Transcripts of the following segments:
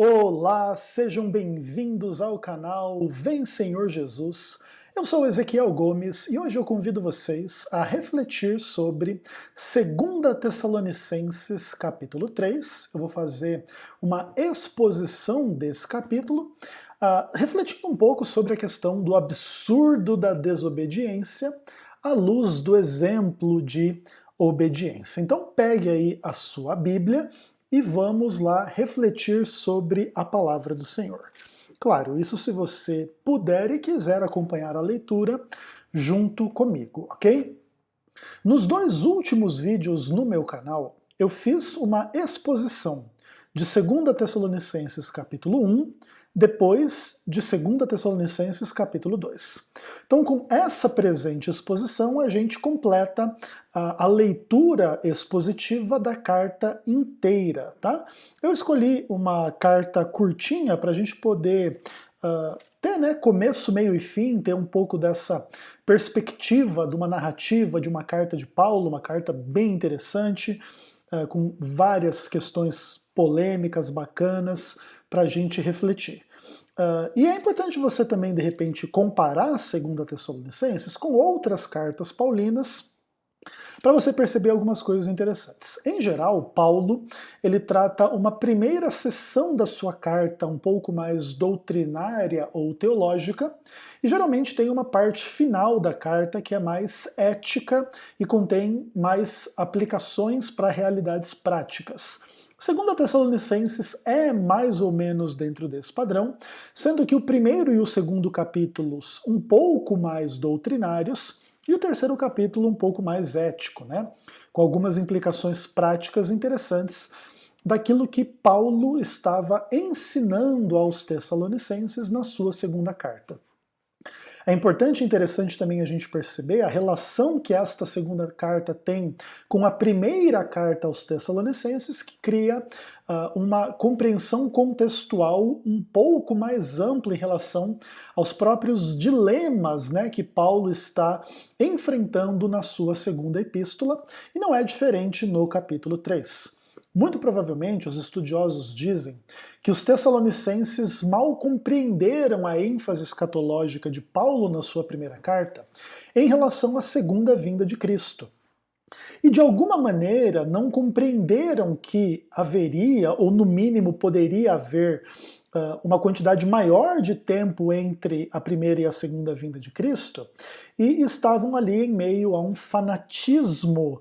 Olá, sejam bem-vindos ao canal Vem Senhor Jesus. Eu sou Ezequiel Gomes e hoje eu convido vocês a refletir sobre 2 Tessalonicenses capítulo 3. Eu vou fazer uma exposição desse capítulo, refletindo um pouco sobre a questão do absurdo da desobediência à luz do exemplo de obediência. Então pegue aí a sua Bíblia e vamos lá refletir sobre a palavra do Senhor. Claro, isso se você puder e quiser acompanhar a leitura junto comigo, ok? Nos dois últimos vídeos no meu canal, eu fiz uma exposição de 2 Tessalonicenses capítulo 1, depois de 2 Tessalonicenses capítulo 2. Então, com essa presente exposição, a gente completa a leitura expositiva da carta inteira, tá? Eu escolhi uma carta curtinha para a gente poder ter, né, começo, meio e fim, ter um pouco dessa perspectiva de uma narrativa de uma carta de Paulo, uma carta bem interessante, com várias questões polêmicas, bacanas, para a gente refletir. E é importante você também, de repente, comparar 2 Tessalonicenses com outras cartas paulinas, para você perceber algumas coisas interessantes. Em geral, Paulo ele trata uma primeira seção da sua carta um pouco mais doutrinária ou teológica, e geralmente tem uma parte final da carta que é mais ética e contém mais aplicações para realidades práticas. 2 Tessalonicenses é mais ou menos dentro desse padrão, sendo que o primeiro e o segundo capítulos um pouco mais doutrinários, e o terceiro capítulo um pouco mais ético, né? Com algumas implicações práticas interessantes daquilo que Paulo estava ensinando aos Tessalonicenses na sua segunda carta. É importante e interessante também a gente perceber a relação que esta segunda carta tem com a primeira carta aos Tessalonicenses, que cria uma compreensão contextual um pouco mais ampla em relação aos próprios dilemas, né, que Paulo está enfrentando na sua segunda epístola, e não é diferente no capítulo 3. Muito provavelmente, os estudiosos dizem que os tessalonicenses mal compreenderam a ênfase escatológica de Paulo na sua primeira carta em relação à segunda vinda de Cristo. E de alguma maneira não compreenderam que haveria, ou no mínimo poderia haver, uma quantidade maior de tempo entre a primeira e a segunda vinda de Cristo, e estavam ali em meio a um fanatismo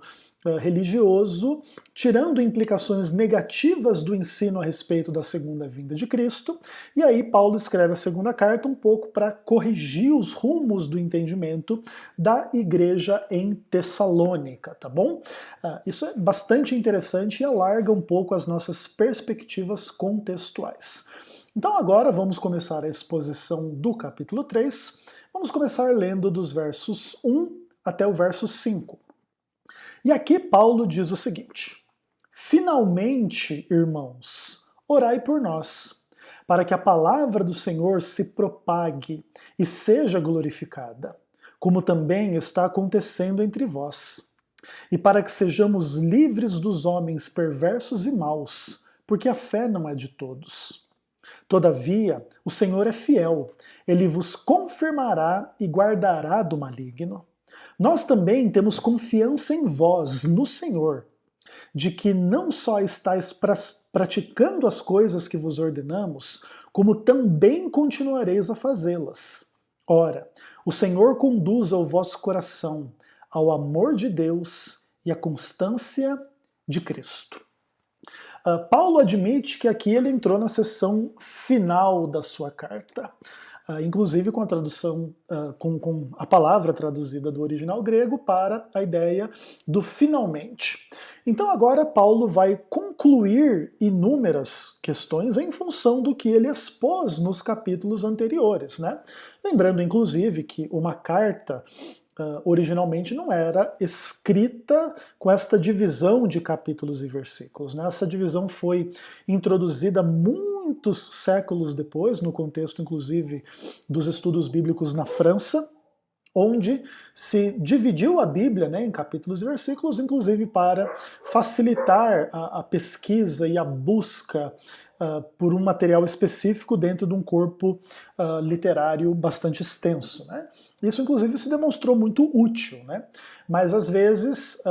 religioso, tirando implicações negativas do ensino a respeito da segunda vinda de Cristo, e aí Paulo escreve a segunda carta um pouco para corrigir os rumos do entendimento da igreja em Tessalônica, tá bom? Isso é bastante interessante e alarga um pouco as nossas perspectivas contextuais. Então agora vamos começar a exposição do capítulo 3, vamos começar lendo dos versos 1 até o verso 5. E aqui Paulo diz o seguinte: finalmente, irmãos, orai por nós, para que a palavra do Senhor se propague e seja glorificada, como também está acontecendo entre vós, e para que sejamos livres dos homens perversos e maus, porque a fé não é de todos. Todavia, o Senhor é fiel, ele vos confirmará e guardará do maligno. Nós também temos confiança em vós, no Senhor, de que não só estáis praticando as coisas que vos ordenamos, como também continuareis a fazê-las. Ora, o Senhor conduza o vosso coração ao amor de Deus e à constância de Cristo. Paulo admite que aqui ele entrou na seção final da sua carta. Inclusive com a tradução, com a palavra traduzida do original grego para a ideia do finalmente. Então agora Paulo vai concluir inúmeras questões em função do que ele expôs nos capítulos anteriores, né? Lembrando inclusive que uma carta originalmente não era escrita com esta divisão de capítulos e versículos, né? Essa divisão foi introduzida muitos séculos depois, no contexto inclusive dos estudos bíblicos na França, onde se dividiu a Bíblia, né, em capítulos e versículos, inclusive para facilitar a pesquisa e a busca por um material específico dentro de um corpo literário bastante extenso, né? Isso, inclusive, se demonstrou muito útil, né? Mas, às vezes,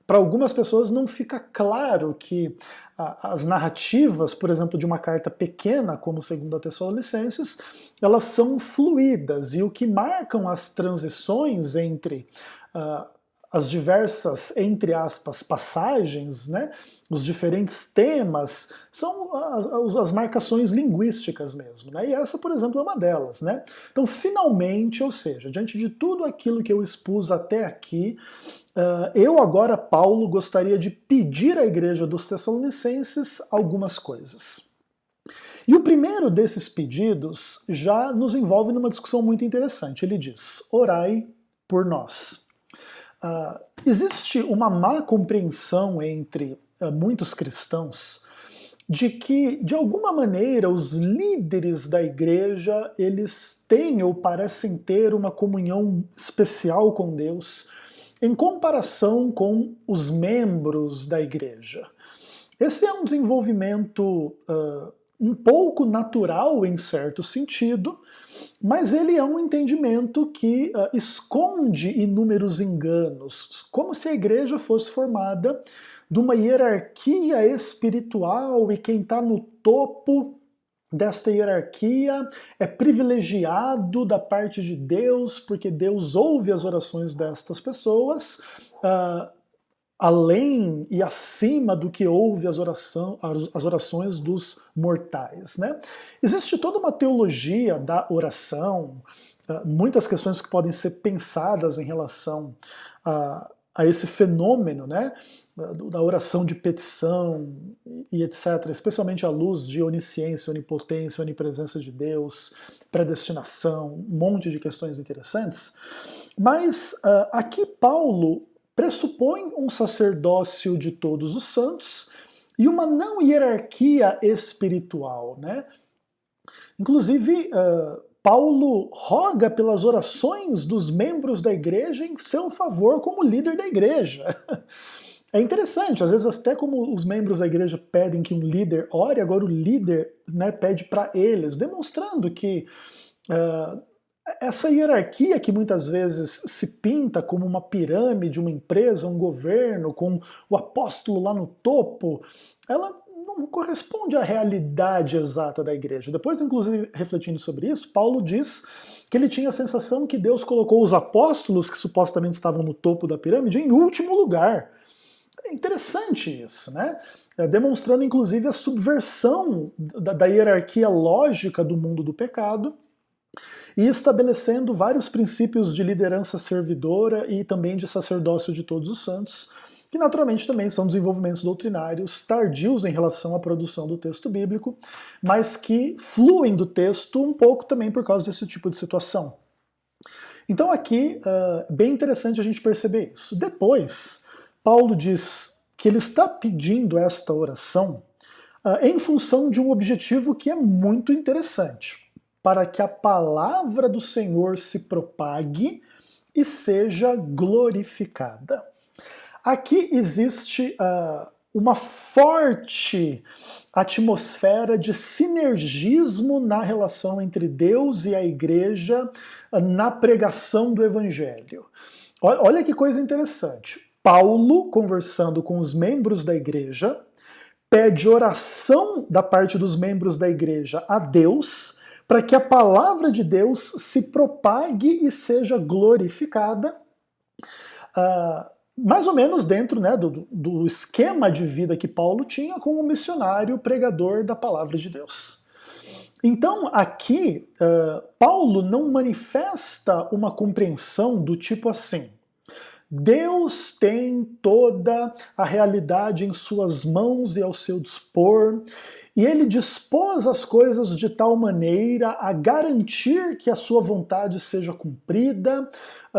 para algumas pessoas não fica claro que as narrativas, por exemplo, de uma carta pequena, como 2 Tessalonicenses, elas são fluídas, e o que marcam as transições entre as diversas, entre aspas, passagens, né, os diferentes temas, são as marcações linguísticas mesmo, né, e essa, por exemplo, é uma delas, né. Então, finalmente, ou seja, diante de tudo aquilo que eu expus até aqui, eu agora, Paulo, gostaria de pedir à igreja dos Tessalonicenses algumas coisas. E o primeiro desses pedidos já nos envolve numa discussão muito interessante. Ele diz: orai por nós. Existe uma má compreensão entre muitos cristãos de que, de alguma maneira, os líderes da igreja, eles têm ou parecem ter uma comunhão especial com Deus em comparação com os membros da igreja. Esse é um desenvolvimento um pouco natural em certo sentido, mas ele é um entendimento que esconde inúmeros enganos, como se a igreja fosse formada de uma hierarquia espiritual e quem está no topo desta hierarquia é privilegiado da parte de Deus, porque Deus ouve as orações destas pessoas, além e acima do que ouve as orações dos mortais, né? Existe toda uma teologia da oração, muitas questões que podem ser pensadas em relação a esse fenômeno, né, da oração de petição e etc., especialmente à luz de onisciência, onipotência, onipresença de Deus, predestinação, um monte de questões interessantes. Mas aqui Paulo pressupõe um sacerdócio de todos os santos e uma não hierarquia espiritual, né? Inclusive, Paulo roga pelas orações dos membros da igreja em seu favor como líder da igreja. É interessante, às vezes até como os membros da igreja pedem que um líder ore, agora o líder, né, pede para eles, demonstrando que essa hierarquia que muitas vezes se pinta como uma pirâmide, uma empresa, um governo, com o apóstolo lá no topo, ela não corresponde à realidade exata da igreja. Depois, inclusive, refletindo sobre isso, Paulo diz que ele tinha a sensação que Deus colocou os apóstolos, que supostamente estavam no topo da pirâmide, em último lugar. É interessante isso, né? Demonstrando, inclusive, a subversão da hierarquia lógica do mundo do pecado, e estabelecendo vários princípios de liderança servidora e também de sacerdócio de todos os santos, que naturalmente também são desenvolvimentos doutrinários tardios em relação à produção do texto bíblico, mas que fluem do texto um pouco também por causa desse tipo de situação. Então aqui, bem interessante a gente perceber isso. Depois, Paulo diz que ele está pedindo esta oração em função de um objetivo que é muito interessante, para que a palavra do Senhor se propague e seja glorificada. Aqui existe uma forte atmosfera de sinergismo na relação entre Deus e a igreja na pregação do evangelho. Olha que coisa interessante. Paulo, conversando com os membros da igreja, pede oração da parte dos membros da igreja a Deus, para que a palavra de Deus se propague e seja glorificada, mais ou menos dentro, né, do esquema de vida que Paulo tinha como missionário pregador da palavra de Deus. Então, aqui, Paulo não manifesta uma compreensão do tipo assim: Deus tem toda a realidade em suas mãos e ao seu dispor, e ele dispôs as coisas de tal maneira a garantir que a sua vontade seja cumprida,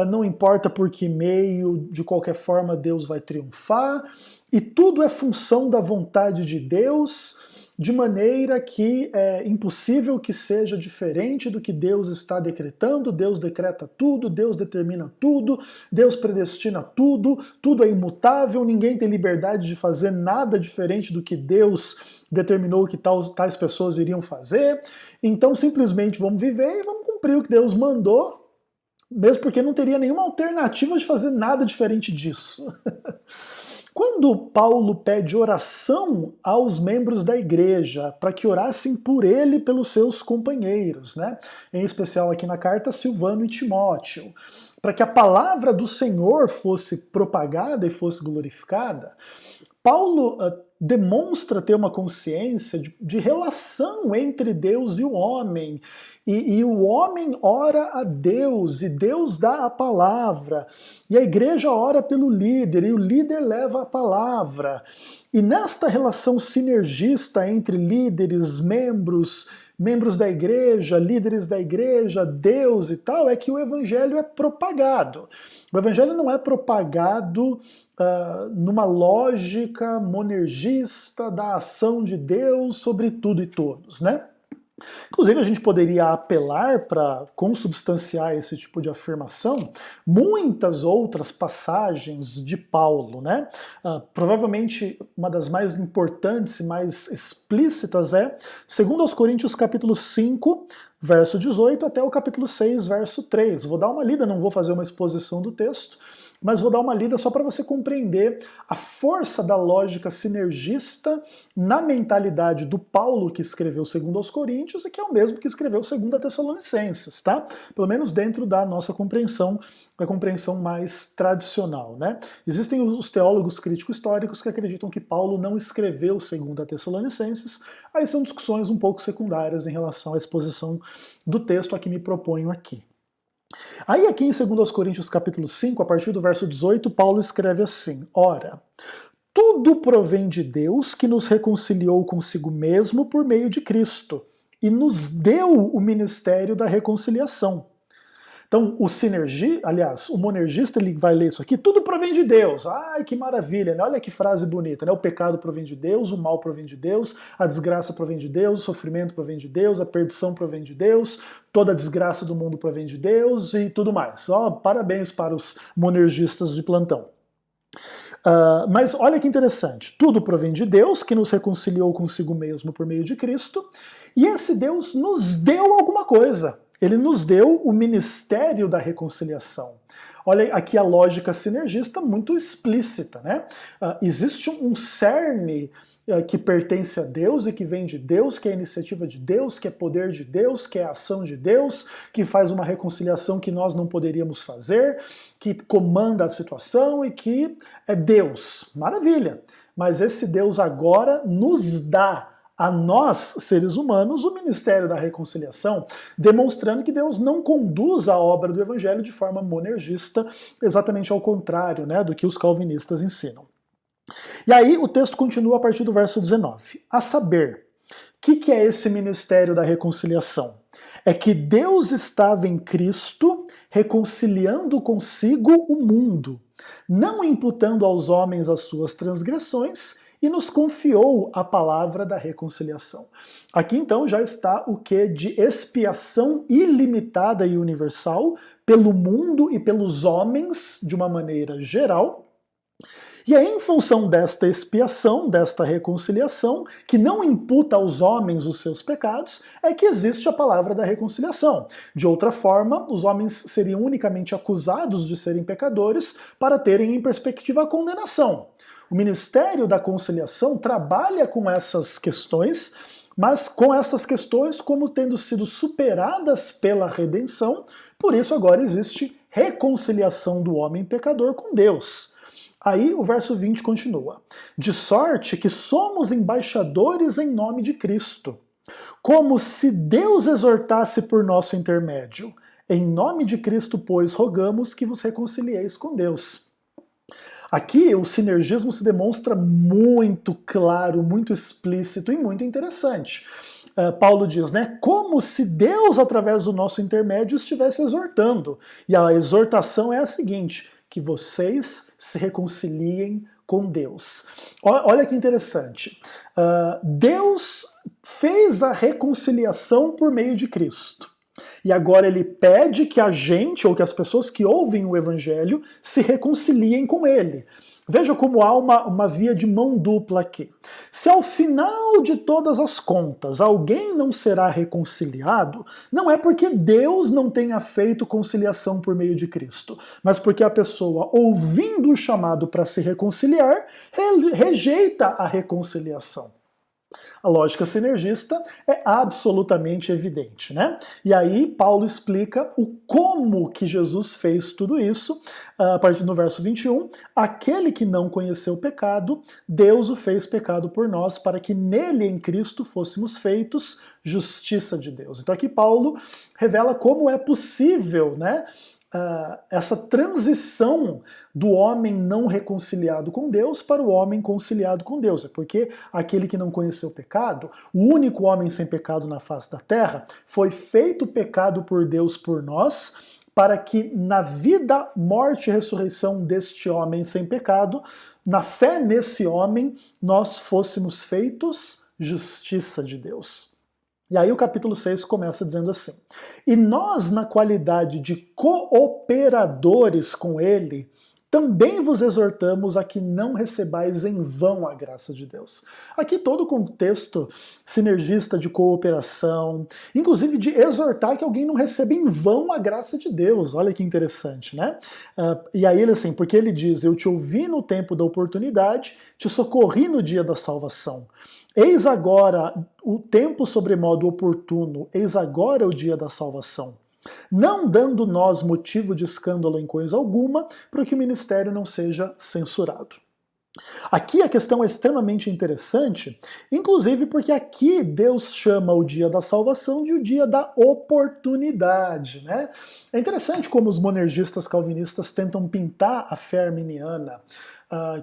não importa por que meio, de qualquer forma Deus vai triunfar, e tudo é função da vontade de Deus, de maneira que é impossível que seja diferente do que Deus está decretando. Deus decreta tudo, Deus determina tudo, Deus predestina tudo, tudo é imutável, ninguém tem liberdade de fazer nada diferente do que Deus determinou que tais pessoas iriam fazer. Então simplesmente vamos viver e vamos cumprir o que Deus mandou, mesmo porque não teria nenhuma alternativa de fazer nada diferente disso. Quando Paulo pede oração aos membros da igreja, para que orassem por ele e pelos seus companheiros, né? Em especial aqui na carta Silvano e Timóteo, para que a palavra do Senhor fosse propagada e fosse glorificada, Paulo demonstra ter uma consciência de relação entre Deus e o homem. E o homem ora a Deus, e Deus dá a palavra. E a igreja ora pelo líder, e o líder leva a palavra. E nesta relação sinergista entre líderes, membros da igreja, líderes da igreja, Deus e tal, é que o evangelho é propagado. O evangelho não é propagado numa lógica monergista da ação de Deus sobre tudo e todos, né? Inclusive, a gente poderia apelar para consubstanciar esse tipo de afirmação muitas outras passagens de Paulo, né? Provavelmente uma das mais importantes e mais explícitas é 2 Coríntios capítulo 5, verso 18 até o capítulo 6, verso 3. Vou dar uma lida, não vou fazer uma exposição do texto, mas vou dar uma lida só para você compreender a força da lógica sinergista na mentalidade do Paulo que escreveu 2 aos Coríntios e que é o mesmo que escreveu 2 a Tessalonicenses, tá? Pelo menos dentro da nossa compreensão, a compreensão mais tradicional, né? Existem os teólogos crítico-históricos que acreditam que Paulo não escreveu 2 a Tessalonicenses, aí são discussões um pouco secundárias em relação à exposição do texto a que me proponho aqui. Aí aqui em 2 Coríntios capítulo 5, a partir do verso 18, Paulo escreve assim: Ora, tudo provém de Deus que nos reconciliou consigo mesmo por meio de Cristo e nos deu o ministério da reconciliação. Então, o monergista, ele vai ler isso aqui, tudo provém de Deus. Ai, que maravilha, né? Olha que frase bonita, né? O pecado provém de Deus, o mal provém de Deus, a desgraça provém de Deus, o sofrimento provém de Deus, a perdição provém de Deus, toda a desgraça do mundo provém de Deus e tudo mais. Parabéns para os monergistas de plantão. Mas olha que interessante, tudo provém de Deus, que nos reconciliou consigo mesmo por meio de Cristo, e esse Deus nos deu alguma coisa. Ele nos deu o ministério da reconciliação. Olha aqui a lógica sinergista muito explícita, né? Existe um cerne que pertence a Deus e que vem de Deus, que é a iniciativa de Deus, que é poder de Deus, que é a ação de Deus, que faz uma reconciliação que nós não poderíamos fazer, que comanda a situação e que é Deus. Maravilha! Mas esse Deus agora nos dá a nós, seres humanos, o ministério da reconciliação, demonstrando que Deus não conduz a obra do evangelho de forma monergista, exatamente ao contrário, né, do que os calvinistas ensinam. E aí o texto continua a partir do verso 19. A saber, o que é esse ministério da reconciliação? É que Deus estava em Cristo reconciliando consigo o mundo, não imputando aos homens as suas transgressões, e nos confiou a palavra da reconciliação. Aqui então já está o que de expiação ilimitada e universal pelo mundo e pelos homens de uma maneira geral. E é em função desta expiação, desta reconciliação, que não imputa aos homens os seus pecados, é que existe a palavra da reconciliação. De outra forma, os homens seriam unicamente acusados de serem pecadores para terem em perspectiva a condenação. O Ministério da Conciliação trabalha com essas questões, mas com essas questões como tendo sido superadas pela redenção, por isso agora existe reconciliação do homem pecador com Deus. Aí o verso 20 continua: de sorte que somos embaixadores em nome de Cristo, como se Deus exortasse por nosso intermédio. Em nome de Cristo, pois, rogamos que vos reconcilieis com Deus. Aqui o sinergismo se demonstra muito claro, muito explícito e muito interessante. Paulo diz, né, como se Deus, através do nosso intermédio, estivesse exortando. E a exortação é a seguinte: que vocês se reconciliem com Deus. Olha que interessante. Deus fez a reconciliação por meio de Cristo. E agora ele pede que a gente, ou que as pessoas que ouvem o Evangelho, se reconciliem com ele. Veja como há uma via de mão dupla aqui. Se ao final de todas as contas alguém não será reconciliado, não é porque Deus não tenha feito conciliação por meio de Cristo, mas porque a pessoa, ouvindo o chamado para se reconciliar, rejeita a reconciliação. A lógica sinergista é absolutamente evidente, né? E aí Paulo explica o como que Jesus fez tudo isso, a partir do verso 21, aquele que não conheceu o pecado, Deus o fez pecado por nós, para que nele, em Cristo, fôssemos feitos justiça de Deus. Então aqui Paulo revela como é possível, né, essa transição do homem não reconciliado com Deus para o homem conciliado com Deus. É porque aquele que não conheceu o pecado, o único homem sem pecado na face da terra, foi feito pecado por Deus por nós, para que na vida, morte e ressurreição deste homem sem pecado, na fé nesse homem, nós fôssemos feitos justiça de Deus. E aí o capítulo 6 começa dizendo assim: e nós, na qualidade de cooperadores com ele, também vos exortamos a que não recebais em vão a graça de Deus. Aqui todo o contexto sinergista de cooperação, inclusive de exortar que alguém não receba em vão a graça de Deus. Olha que interessante, né? E aí ele assim, porque ele diz, eu te ouvi no tempo da oportunidade, te socorri no dia da salvação. Eis agora o tempo sobremodo oportuno, eis agora o dia da salvação. Não dando nós motivo de escândalo em coisa alguma, para que o ministério não seja censurado. Aqui a questão é extremamente interessante, inclusive porque aqui Deus chama o dia da salvação de o dia da oportunidade, né? É interessante como os monergistas calvinistas tentam pintar a fé arminiana,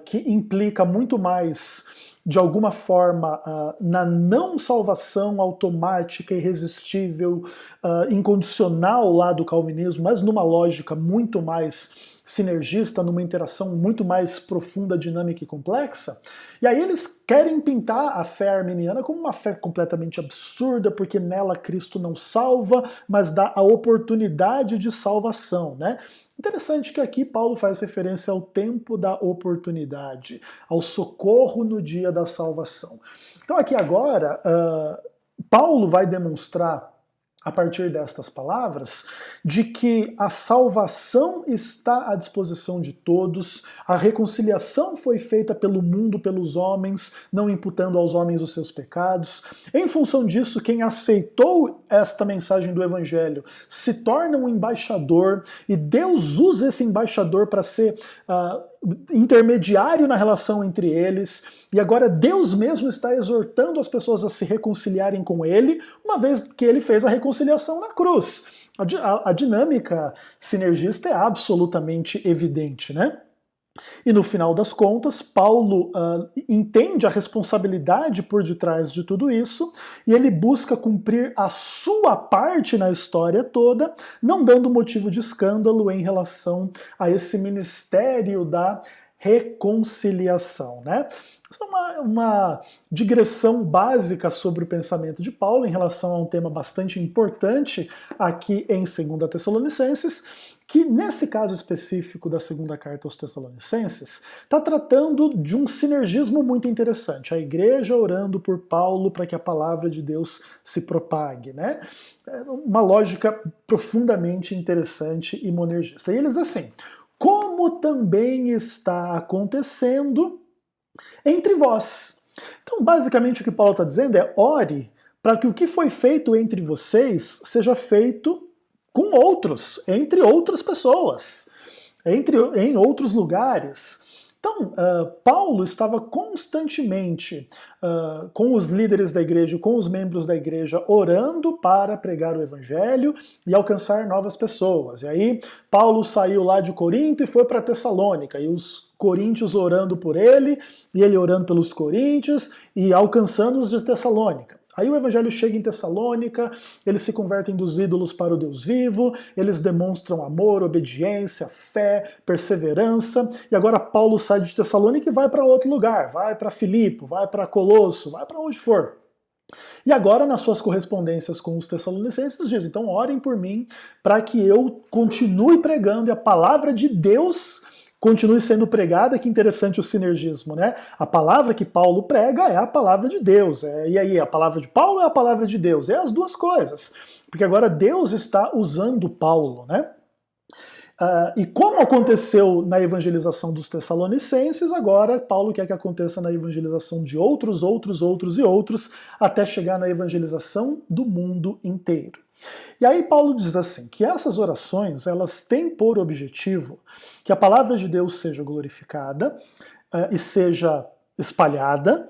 que implica muito mais, de alguma forma, na não salvação automática, irresistível, incondicional lá do calvinismo, mas numa lógica muito mais sinergista, numa interação muito mais profunda, dinâmica e complexa. E aí eles querem pintar a fé arminiana como uma fé completamente absurda, porque nela Cristo não salva, mas dá a oportunidade de salvação, né? Interessante que aqui Paulo faz referência ao tempo da oportunidade, ao socorro no dia da salvação. Então aqui agora, Paulo vai demonstrar, a partir destas palavras, de que a salvação está à disposição de todos, a reconciliação foi feita pelo mundo, pelos homens, não imputando aos homens os seus pecados. Em função disso, quem aceitou esta mensagem do Evangelho se torna um embaixador, e Deus usa esse embaixador para ser intermediário na relação entre eles, e agora Deus mesmo está exortando as pessoas a se reconciliarem com ele, uma vez que ele fez a reconciliação na cruz. A dinâmica sinergista é absolutamente evidente, né? E no final das contas, Paulo entende a responsabilidade por detrás de tudo isso, e ele busca cumprir a sua parte na história toda, não dando motivo de escândalo em relação a esse ministério da reconciliação, né? Essa é uma digressão básica sobre o pensamento de Paulo em relação a um tema bastante importante aqui em 2 Tessalonicenses, que nesse caso específico da segunda carta aos Tessalonicenses, está tratando de um sinergismo muito interessante. A igreja orando por Paulo para que a palavra de Deus se propague, né? É uma lógica profundamente interessante e monergista. E eles assim, como também está acontecendo entre vós. Então, basicamente, o que Paulo está dizendo é: ore para que o que foi feito entre vocês seja feito com outros, entre outras pessoas, em outros lugares. Então, Paulo estava constantemente com os líderes da igreja, com os membros da igreja, orando para pregar o evangelho e alcançar novas pessoas. E aí, Paulo saiu lá de Corinto e foi para Tessalônica, e os coríntios orando por ele, e ele orando pelos coríntios e alcançando os de Tessalônica. Aí o evangelho chega em Tessalônica, eles se convertem dos ídolos para o Deus vivo, eles demonstram amor, obediência, fé, perseverança, e agora Paulo sai de Tessalônica e vai para outro lugar, vai para Filipe, vai para Colosso, vai para onde for. E agora, nas suas correspondências com os Tessalonicenses, diz, então orem por mim para que eu continue pregando e a palavra de Deus continue sendo pregada. Que interessante o sinergismo, né? A palavra que Paulo prega é a palavra de Deus. E aí, a palavra de Paulo é a palavra de Deus? É as duas coisas. Porque agora Deus está usando Paulo, né? E como aconteceu na evangelização dos Tessalonicenses, agora Paulo quer que aconteça na evangelização de outros, até chegar na evangelização do mundo inteiro. E aí Paulo diz assim, que essas orações, elas têm por objetivo que a palavra de Deus seja glorificada e seja espalhada,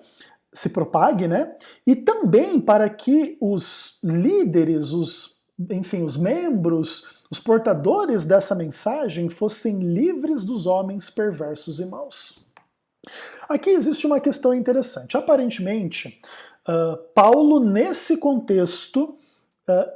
se propague, né? E também para que os líderes, os membros, os portadores dessa mensagem fossem livres dos homens perversos e maus. Aqui existe uma questão interessante. Aparentemente, Paulo, nesse contexto,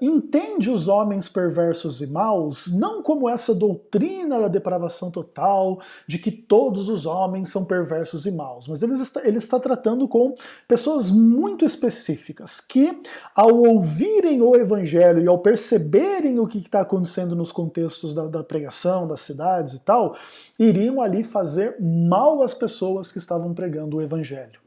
entende os homens perversos e maus não como essa doutrina da depravação total, de que todos os homens são perversos e maus, mas ele está tratando com pessoas muito específicas que, ao ouvirem o evangelho e ao perceberem o que está acontecendo nos contextos da pregação, das cidades e tal, iriam ali fazer mal às pessoas que estavam pregando o evangelho.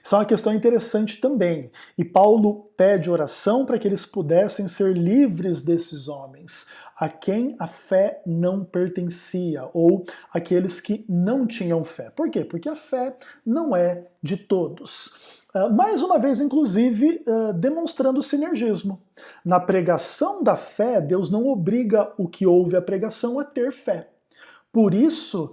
Isso é uma questão interessante também. E Paulo pede oração para que eles pudessem ser livres desses homens, a quem a fé não pertencia, ou aqueles que não tinham fé. Por quê? Porque a fé não é de todos. Mais uma vez, inclusive, demonstrando o sinergismo. Na pregação da fé, Deus não obriga o que ouve a pregação a ter fé. Por isso,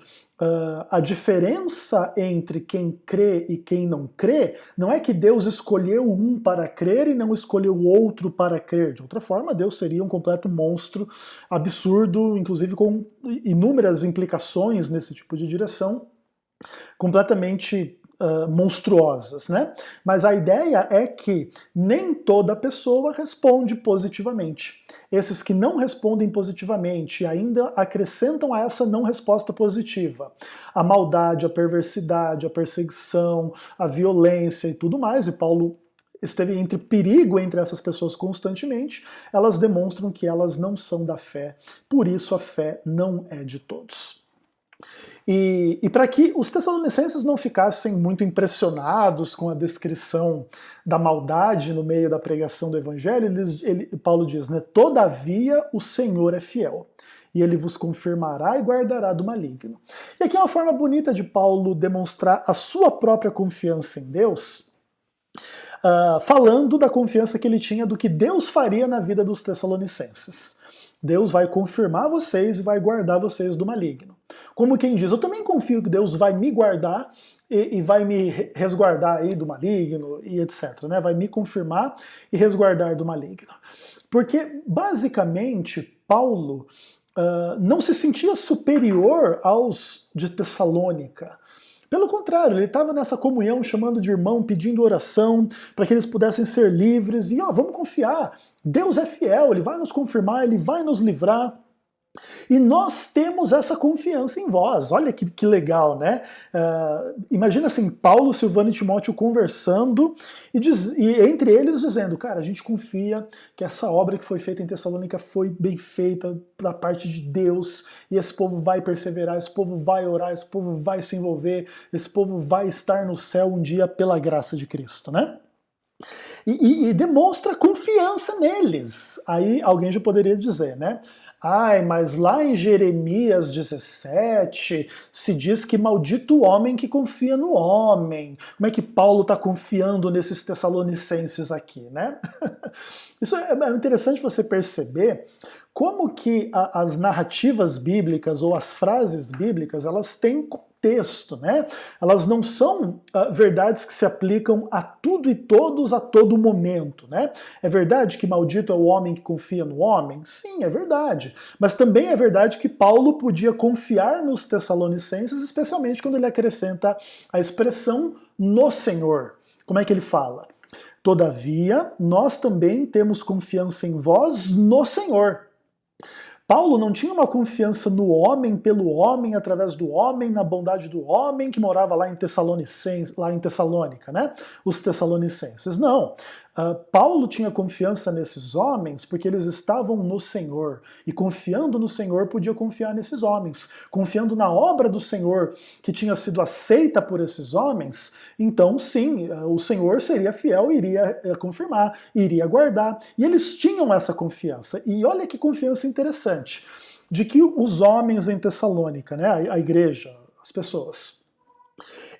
a diferença entre quem crê e quem não crê não é que Deus escolheu um para crer e não escolheu o outro para crer. De outra forma, Deus seria um completo monstro, absurdo, inclusive com inúmeras implicações nesse tipo de direção, completamente monstruosas, né? Mas a ideia é que nem toda pessoa responde positivamente. Esses que não respondem positivamente e ainda acrescentam a essa não resposta positiva a maldade, a perversidade, a perseguição, a violência e tudo mais, e Paulo esteve entre perigo entre essas pessoas constantemente, elas demonstram que elas não são da fé, por isso a fé não é de todos. E para que os tessalonicenses não ficassem muito impressionados com a descrição da maldade no meio da pregação do evangelho, Paulo diz, né, todavia o Senhor é fiel, e ele vos confirmará e guardará do maligno. E aqui é uma forma bonita de Paulo demonstrar a sua própria confiança em Deus, falando da confiança que ele tinha do que Deus faria na vida dos tessalonicenses. Deus vai confirmar vocês e vai guardar vocês do maligno. Como quem diz, eu também confio que Deus vai me guardar e vai me resguardar aí do maligno e etc. Né? Vai me confirmar e resguardar do maligno. Porque, basicamente, Paulo não se sentia superior aos de Tessalônica. Pelo contrário, ele estava nessa comunhão, chamando de irmão, pedindo oração para que eles pudessem ser livres. E vamos confiar, Deus é fiel, Ele vai nos confirmar, Ele vai nos livrar. E nós temos essa confiança em vós. Olha que legal, né? Imagina assim, Paulo, Silvano e Timóteo conversando e entre eles dizendo, cara, a gente confia que essa obra que foi feita em Tessalônica foi bem feita da parte de Deus e esse povo vai perseverar, esse povo vai orar, esse povo vai se envolver, esse povo vai estar no céu um dia pela graça de Cristo, né? E demonstra confiança neles. Aí alguém já poderia dizer, né? Mas lá em Jeremias 17 se diz que maldito o homem que confia no homem. Como é que Paulo está confiando nesses tessalonicenses aqui, né? Isso é interessante você perceber como que as narrativas bíblicas ou as frases bíblicas, elas têm contexto, né? Elas não são verdades que se aplicam a tudo e todos a todo momento, né? É verdade que maldito é o homem que confia no homem? Sim, é verdade. Mas também é verdade que Paulo podia confiar nos tessalonicenses, especialmente quando ele acrescenta a expressão no Senhor. Como é que ele fala? Todavia, nós também temos confiança em vós no Senhor. Paulo não tinha uma confiança no homem, pelo homem, através do homem, na bondade do homem que morava lá em Tessalônica, né? Os tessalonicenses. Não. Paulo tinha confiança nesses homens porque eles estavam no Senhor. E confiando no Senhor, podia confiar nesses homens. Confiando na obra do Senhor, que tinha sido aceita por esses homens, então sim, o Senhor seria fiel e iria confirmar, iria guardar. E eles tinham essa confiança. E olha que confiança interessante, de que os homens em Tessalônica, né, a igreja, as pessoas,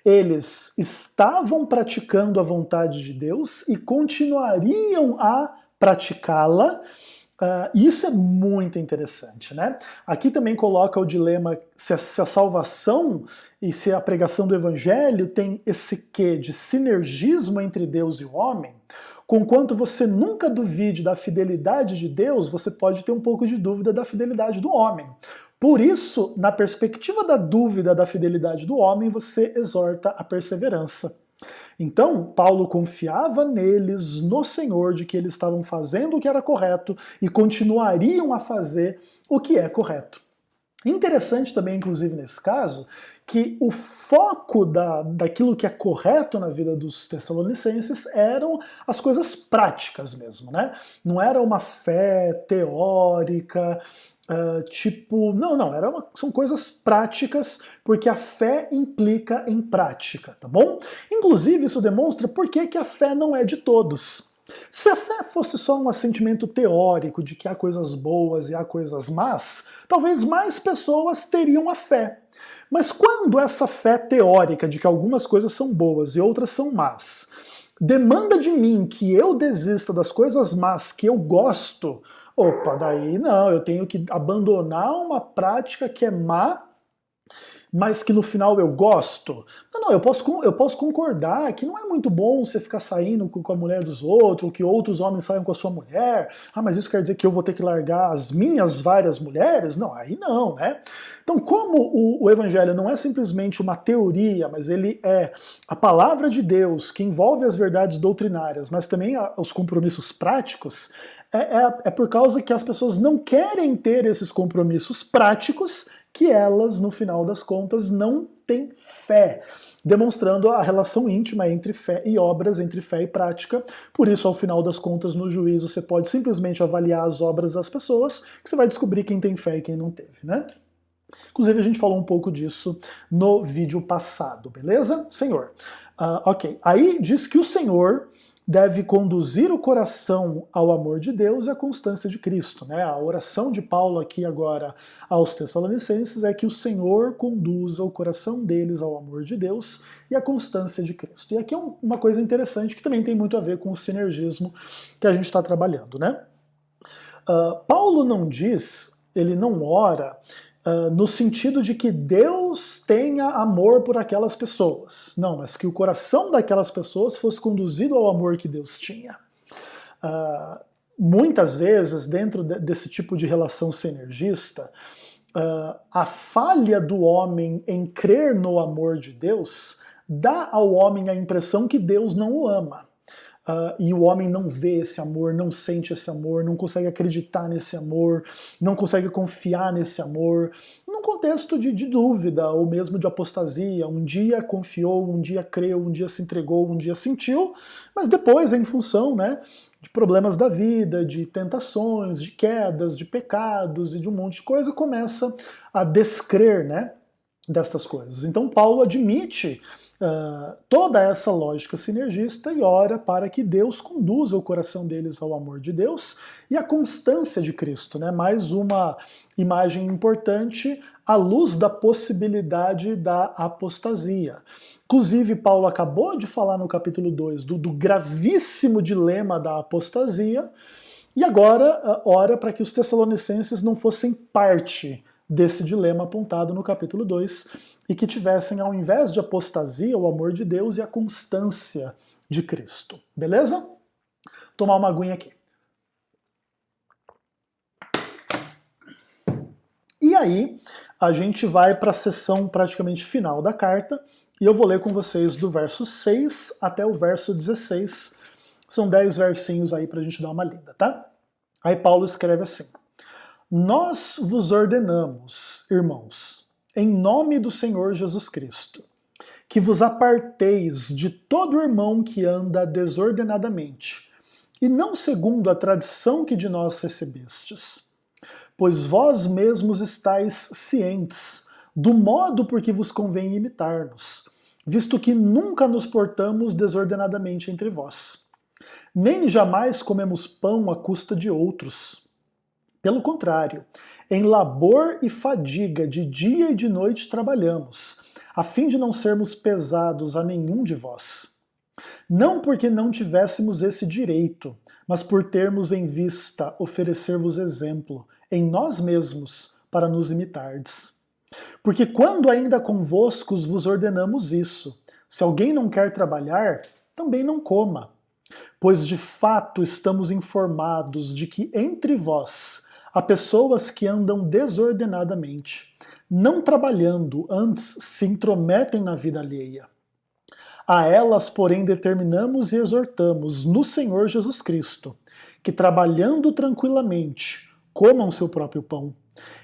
eles estavam praticando a vontade de Deus e continuariam a praticá-la. Isso é muito interessante, né? Aqui também coloca o dilema se a salvação e se a pregação do evangelho tem esse quê de sinergismo entre Deus e o homem. Conquanto você nunca duvide da fidelidade de Deus, você pode ter um pouco de dúvida da fidelidade do homem. Por isso, na perspectiva da dúvida da fidelidade do homem, você exorta a perseverança. Então, Paulo confiava neles, no Senhor, de que eles estavam fazendo o que era correto e continuariam a fazer o que é correto. Interessante também, inclusive nesse caso, que o foco daquilo que é correto na vida dos tessalonicenses eram as coisas práticas mesmo, né? Não era uma fé teórica, são coisas práticas, porque a fé implica em prática, tá bom? Inclusive, isso demonstra por que a fé não é de todos. Se a fé fosse só um assentimento teórico de que há coisas boas e há coisas más, talvez mais pessoas teriam a fé. Mas quando essa fé teórica de que algumas coisas são boas e outras são más demanda de mim que eu desista das coisas más que eu gosto, daí não, eu tenho que abandonar uma prática que é má, mas que no final eu gosto. Eu posso concordar que não é muito bom você ficar saindo com a mulher dos outros, ou que outros homens saiam com a sua mulher. Mas isso quer dizer que eu vou ter que largar as minhas várias mulheres? Não, aí não, né? Então, como o evangelho não é simplesmente uma teoria, mas ele é a palavra de Deus que envolve as verdades doutrinárias, mas também os compromissos práticos, é por causa que as pessoas não querem ter esses compromissos práticos que elas, no final das contas, não têm fé, demonstrando a relação íntima entre fé e obras, entre fé e prática. Por isso, ao final das contas, no juízo, você pode simplesmente avaliar as obras das pessoas, que você vai descobrir quem tem fé e quem não teve, né? Inclusive, a gente falou um pouco disso no vídeo passado, beleza? Senhor. Ok. Aí diz que o Senhor deve conduzir o coração ao amor de Deus e à constância de Cristo, né? A oração de Paulo aqui agora aos Tessalonicenses é que o Senhor conduza o coração deles ao amor de Deus e à constância de Cristo. E aqui é uma coisa interessante que também tem muito a ver com o sinergismo que a gente está trabalhando, né? Paulo não diz, ele não ora no sentido de que Deus tenha amor por aquelas pessoas. Não, mas que o coração daquelas pessoas fosse conduzido ao amor que Deus tinha. Muitas vezes, dentro desse tipo de relação sinergista, a falha do homem em crer no amor de Deus dá ao homem a impressão que Deus não o ama. E o homem não vê esse amor, não sente esse amor, não consegue acreditar nesse amor, não consegue confiar nesse amor, num contexto de dúvida ou mesmo de apostasia. Um dia confiou, um dia creu, um dia se entregou, um dia sentiu, mas depois, em função, né, de problemas da vida, de tentações, de quedas, de pecados e de um monte de coisa, começa a descrer, né, destas coisas. Então Paulo admite toda essa lógica sinergista e ora para que Deus conduza o coração deles ao amor de Deus e à constância de Cristo, né? Mais uma imagem importante à luz da possibilidade da apostasia. Inclusive, Paulo acabou de falar no capítulo 2 do gravíssimo dilema da apostasia e agora ora para que os tessalonicenses não fossem parte desse dilema apontado no capítulo 2 e que tivessem, ao invés de apostasia, o amor de Deus e a constância de Cristo. Beleza? Tomar uma aguinha aqui. E aí, a gente vai para a seção praticamente final da carta e eu vou ler com vocês do verso 6 até o verso 16 São 10 versinhos aí para a gente dar uma lida, tá? Aí Paulo escreve assim: Nós vos ordenamos, irmãos, em nome do Senhor Jesus Cristo, que vos aparteis de todo irmão que anda desordenadamente, e não segundo a tradição que de nós recebestes. Pois vós mesmos estáis cientes do modo por que vos convém imitar-nos, visto que nunca nos portamos desordenadamente entre vós. Nem jamais comemos pão à custa de outros. Pelo contrário, em labor e fadiga de dia e de noite trabalhamos, a fim de não sermos pesados a nenhum de vós. Não porque não tivéssemos esse direito, mas por termos em vista oferecer-vos exemplo, em nós mesmos, para nos imitardes. Porque quando ainda convosco vos ordenamos isso, se alguém não quer trabalhar, também não coma. Pois de fato estamos informados de que entre vós há pessoas que andam desordenadamente, não trabalhando, antes se intrometem na vida alheia. A elas, porém, determinamos e exortamos no Senhor Jesus Cristo, que trabalhando tranquilamente, comam seu próprio pão.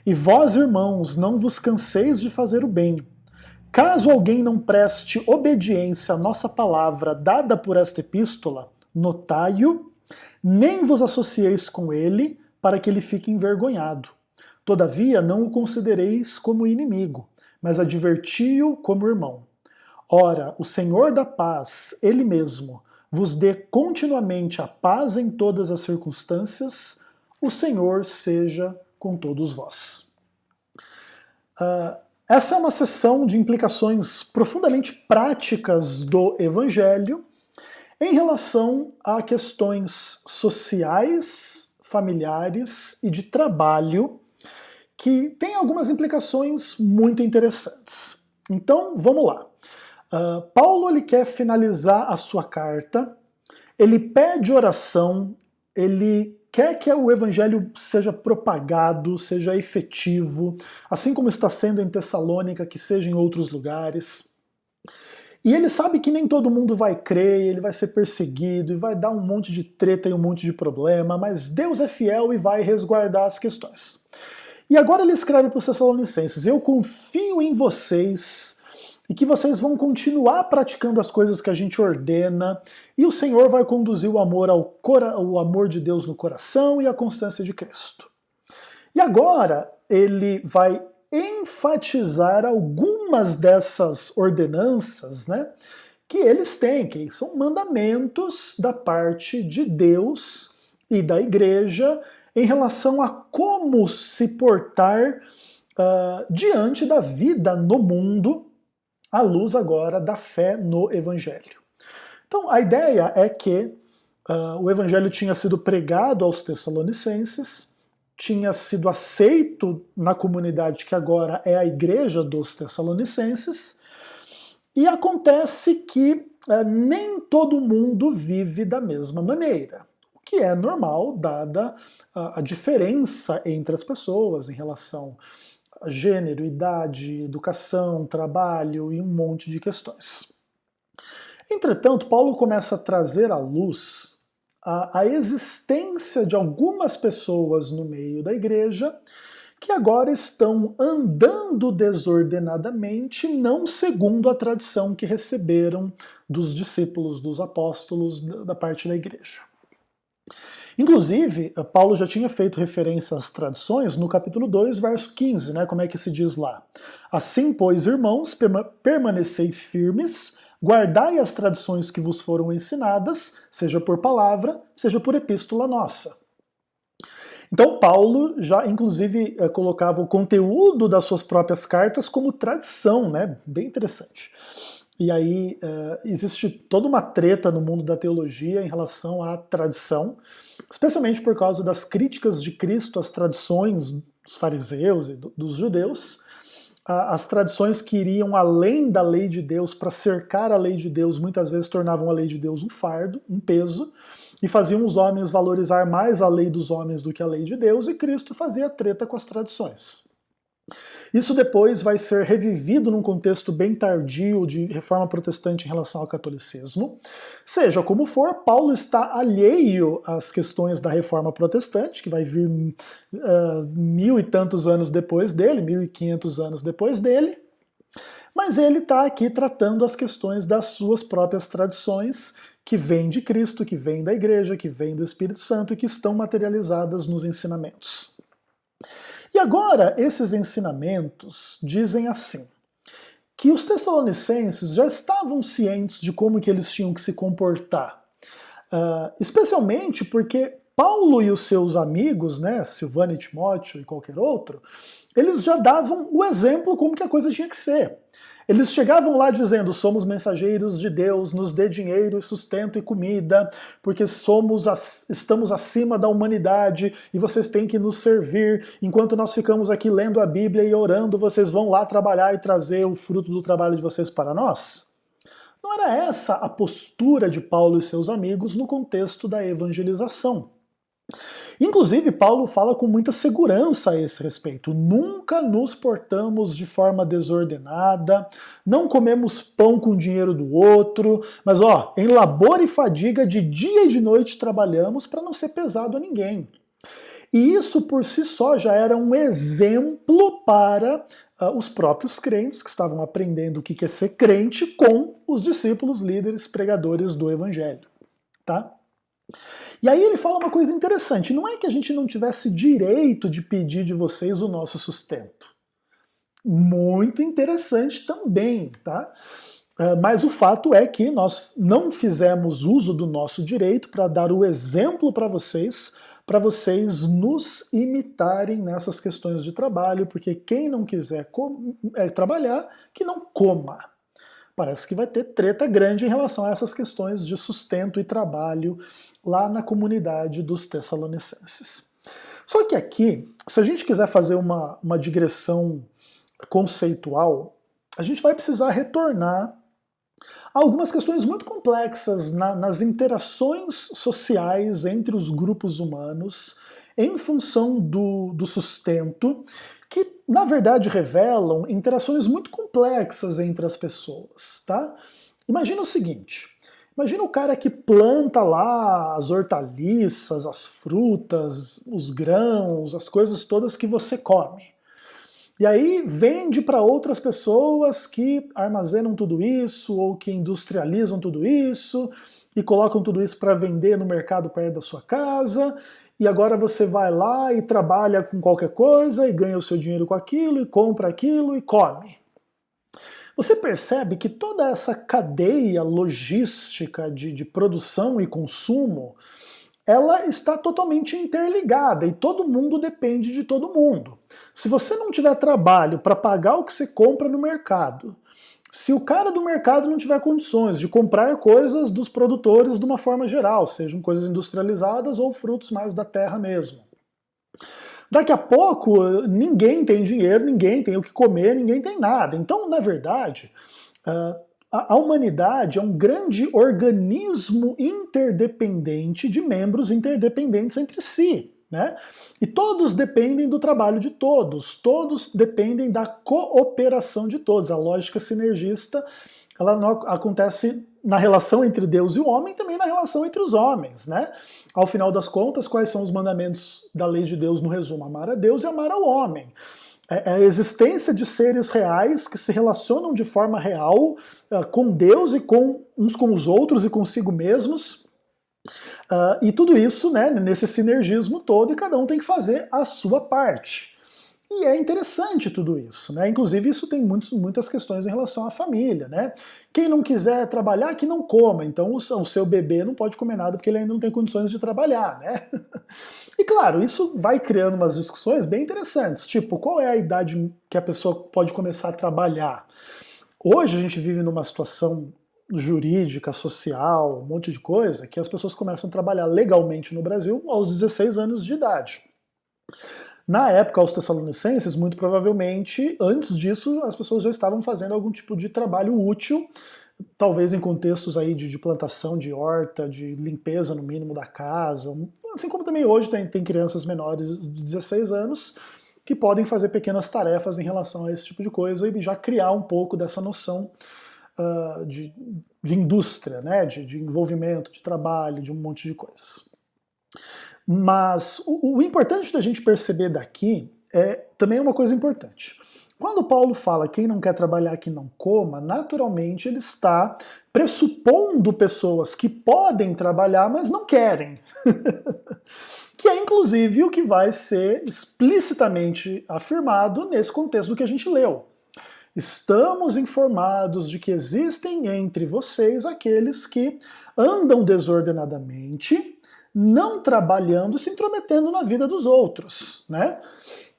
E vós, irmãos, não vos canseis de fazer o bem. Caso alguém não preste obediência à nossa palavra dada por esta epístola, notai-o, nem vos associeis com ele, para que ele fique envergonhado. Todavia, não o considereis como inimigo, mas adverti-o como irmão. Ora, o Senhor da paz, Ele mesmo, vos dê continuamente a paz em todas as circunstâncias, o Senhor seja com todos vós. Essa é uma sessão de implicações profundamente práticas do Evangelho em relação a questões sociais, familiares e de trabalho, que tem algumas implicações muito interessantes. Então, vamos lá. Paulo ele quer finalizar a sua carta, ele pede oração, ele quer que o evangelho seja propagado, seja efetivo, assim como está sendo em Tessalônica, que seja em outros lugares. E ele sabe que nem todo mundo vai crer, ele vai ser perseguido, e vai dar um monte de treta e um monte de problema, mas Deus é fiel e vai resguardar as questões. E agora ele escreve para os Tessalonicenses: eu confio em vocês, e que vocês vão continuar praticando as coisas que a gente ordena, e o Senhor vai conduzir o amor de Deus no coração e a constância de Cristo. E agora ele vai enfatizar algumas dessas ordenanças, né, que eles têm, que são mandamentos da parte de Deus e da igreja em relação a como se portar diante da vida no mundo, à luz agora da fé no Evangelho. Então, a ideia é que o Evangelho tinha sido pregado aos Tessalonicenses, tinha sido aceito na comunidade que agora é a igreja dos Tessalonicenses, e acontece que nem todo mundo vive da mesma maneira, o que é normal, dada a diferença entre as pessoas em relação gênero, idade, educação, trabalho e um monte de questões. Entretanto, Paulo começa a trazer à luz a existência de algumas pessoas no meio da igreja que agora estão andando desordenadamente, não segundo a tradição que receberam dos discípulos, dos apóstolos, da parte da igreja. Inclusive, Paulo já tinha feito referência às tradições no capítulo 2, verso 15, né? Como é que se diz lá? Assim, pois, irmãos, permanecei firmes, guardai as tradições que vos foram ensinadas, seja por palavra, seja por epístola nossa. Então, Paulo já, inclusive, colocava o conteúdo das suas próprias cartas como tradição, né? Bem interessante. E aí existe toda uma treta no mundo da teologia em relação à tradição, especialmente por causa das críticas de Cristo às tradições dos fariseus e dos judeus, as tradições que iriam além da lei de Deus para cercar a lei de Deus, muitas vezes tornavam a lei de Deus um fardo, um peso, e faziam os homens valorizar mais a lei dos homens do que a lei de Deus, e Cristo fazia treta com as tradições. Isso depois vai ser revivido num contexto bem tardio de reforma protestante em relação ao catolicismo. Seja como for, Paulo está alheio às questões da reforma protestante, que vai vir 1000 e tantos anos depois dele, 1500 anos depois dele, mas ele está aqui tratando as questões das suas próprias tradições, que vêm de Cristo, que vêm da igreja, que vêm do Espírito Santo e que estão materializadas nos ensinamentos. E agora, esses ensinamentos dizem assim, que os tessalonicenses já estavam cientes de como que eles tinham que se comportar. Especialmente porque Paulo e os seus amigos, né, Silvano e Timóteo e qualquer outro, eles já davam o exemplo como que a coisa tinha que ser. Eles chegavam lá dizendo, somos mensageiros de Deus, nos dê dinheiro e sustento e comida, porque estamos acima da humanidade e vocês têm que nos servir. Enquanto nós ficamos aqui lendo a Bíblia e orando, vocês vão lá trabalhar e trazer o fruto do trabalho de vocês para nós? Não era essa a postura de Paulo e seus amigos no contexto da evangelização. Inclusive, Paulo fala com muita segurança a esse respeito. Nunca nos portamos de forma desordenada, não comemos pão com dinheiro do outro, mas em labor e fadiga, de dia e de noite trabalhamos para não ser pesado a ninguém. E isso por si só já era um exemplo para os próprios crentes que estavam aprendendo o que é ser crente com os discípulos, líderes, pregadores do evangelho. Tá? E aí ele fala uma coisa interessante, não é que a gente não tivesse direito de pedir de vocês o nosso sustento. Muito interessante também, tá? Mas o fato é que nós não fizemos uso do nosso direito para dar o exemplo para vocês nos imitarem nessas questões de trabalho, porque quem não quiser trabalhar, que não coma. Parece que vai ter treta grande em relação a essas questões de sustento e trabalho lá na comunidade dos Tessalonicenses. Só que aqui, se a gente quiser fazer uma digressão conceitual, a gente vai precisar retornar a algumas questões muito complexas nas interações sociais entre os grupos humanos em função do sustento, que na verdade revelam interações muito complexas entre as pessoas, tá? Imagina o seguinte, imagina o cara que planta lá as hortaliças, as frutas, os grãos, as coisas todas que você come. E aí vende para outras pessoas que armazenam tudo isso ou que industrializam tudo isso e colocam tudo isso para vender no mercado perto da sua casa. E agora você vai lá e trabalha com qualquer coisa e ganha o seu dinheiro com aquilo e compra aquilo e come. Você percebe que toda essa cadeia logística de produção e consumo, ela está totalmente interligada e todo mundo depende de todo mundo. Se você não tiver trabalho para pagar o que você compra no mercado, se o cara do mercado não tiver condições de comprar coisas dos produtores de uma forma geral, sejam coisas industrializadas ou frutos mais da terra mesmo. Daqui a pouco, ninguém tem dinheiro, ninguém tem o que comer, ninguém tem nada. Então, na verdade, a humanidade é um grande organismo interdependente de membros interdependentes entre si. Né? E todos dependem do trabalho de todos dependem da cooperação de todos. A lógica sinergista ela não acontece na relação entre Deus e o homem, também na relação entre os homens. Né? Ao final das contas, quais são os mandamentos da lei de Deus no resumo? Amar a Deus e amar ao homem. É a existência de seres reais que se relacionam de forma real com Deus e com uns com os outros e consigo mesmos. E tudo isso, né, nesse sinergismo todo, e cada um tem que fazer a sua parte. E é interessante tudo isso, né? Inclusive isso tem muitas questões em relação à família, né? Quem não quiser trabalhar, que não coma. Então o seu bebê não pode comer nada porque ele ainda não tem condições de trabalhar, né? E claro, isso vai criando umas discussões bem interessantes, tipo, qual é a idade que a pessoa pode começar a trabalhar? Hoje a gente vive numa situação jurídica, social, um monte de coisa, que as pessoas começam a trabalhar legalmente no Brasil aos 16 anos de idade. Na época, aos Tessalonicenses, muito provavelmente, antes disso, as pessoas já estavam fazendo algum tipo de trabalho útil, talvez em contextos aí de plantação de horta, de limpeza no mínimo da casa, assim como também hoje tem crianças menores de 16 anos que podem fazer pequenas tarefas em relação a esse tipo de coisa e já criar um pouco dessa noção de indústria, né? de envolvimento, de trabalho, de um monte de coisas. Mas o importante da gente perceber daqui também é uma coisa importante. Quando Paulo fala quem não quer trabalhar que não coma, naturalmente ele está pressupondo pessoas que podem trabalhar, mas não querem. Que é inclusive o que vai ser explicitamente afirmado nesse contexto do que a gente leu. Estamos informados de que existem entre vocês aqueles que andam desordenadamente, não trabalhando, se intrometendo na vida dos outros, né?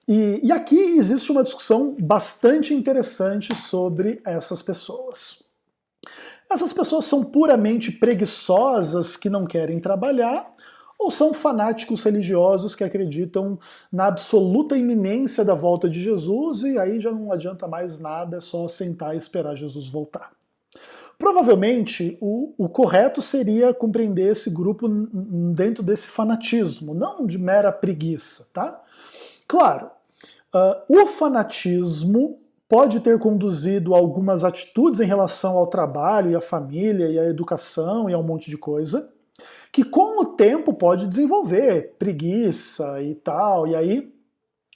E aqui existe uma discussão bastante interessante sobre essas pessoas. Essas pessoas são puramente preguiçosas que não querem trabalhar, ou são fanáticos religiosos que acreditam na absoluta iminência da volta de Jesus e aí já não adianta mais nada, é só sentar e esperar Jesus voltar. Provavelmente o correto seria compreender esse grupo dentro desse fanatismo, não de mera preguiça, tá? Claro, o fanatismo pode ter conduzido a algumas atitudes em relação ao trabalho e à família e à educação e a um monte de coisa, que com o tempo pode desenvolver preguiça e tal, e aí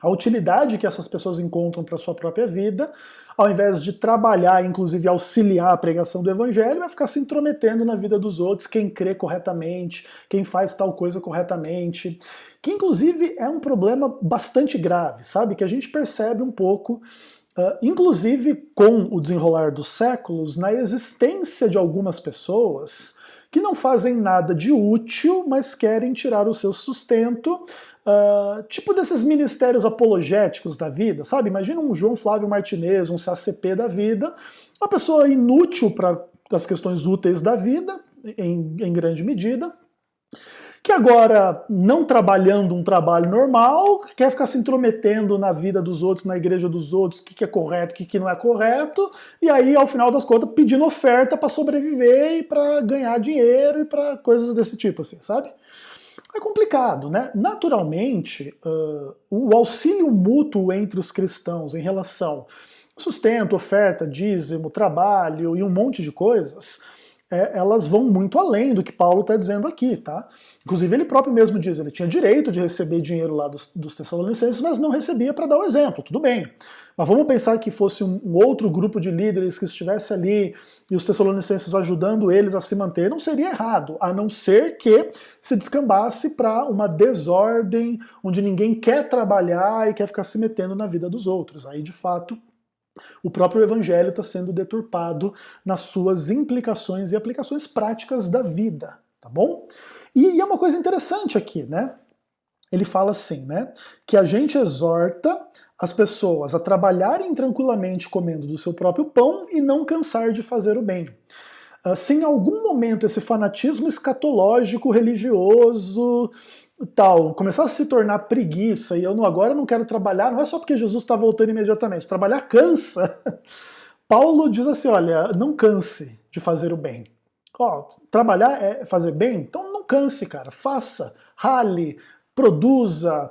a utilidade que essas pessoas encontram para a sua própria vida, ao invés de trabalhar, inclusive auxiliar a pregação do evangelho, vai ficar se intrometendo na vida dos outros, quem crê corretamente, quem faz tal coisa corretamente, que inclusive é um problema bastante grave, sabe? Que a gente percebe um pouco, inclusive com o desenrolar dos séculos, na existência de algumas pessoas que não fazem nada de útil, mas querem tirar o seu sustento, tipo desses ministérios apologéticos da vida, sabe? Imagina um João Flávio Martinez, um CACP da vida, uma pessoa inútil para as questões úteis da vida, em grande medida, que agora, não trabalhando um trabalho normal, quer ficar se intrometendo na vida dos outros, na igreja dos outros, o que é correto, o que não é correto, e aí, ao final das contas, pedindo oferta para sobreviver e para ganhar dinheiro e para coisas desse tipo, assim, sabe? É complicado, né? Naturalmente, o auxílio mútuo entre os cristãos em relação ao sustento, oferta, dízimo, trabalho e um monte de coisas, elas vão muito além do que Paulo está dizendo aqui, tá? Inclusive ele próprio mesmo diz, ele tinha direito de receber dinheiro lá dos Tessalonicenses, mas não recebia para dar o exemplo, tudo bem. Mas vamos pensar que fosse um outro grupo de líderes que estivesse ali e os Tessalonicenses ajudando eles a se manter, não seria errado, a não ser que se descambasse para uma desordem, onde ninguém quer trabalhar e quer ficar se metendo na vida dos outros. Aí, de fato, o próprio evangelho está sendo deturpado nas suas implicações e aplicações práticas da vida, tá bom? E é uma coisa interessante aqui, né? Ele fala assim, né? Que a gente exorta as pessoas a trabalharem tranquilamente comendo do seu próprio pão e não cansar de fazer o bem. Se em algum momento esse fanatismo escatológico, religioso, tal, começar a se tornar preguiça e agora não quero trabalhar, não é só porque Jesus está voltando imediatamente, trabalhar cansa. Paulo diz assim, olha, não canse de fazer o bem. Trabalhar é fazer bem? Então não canse, cara, faça, rale, produza,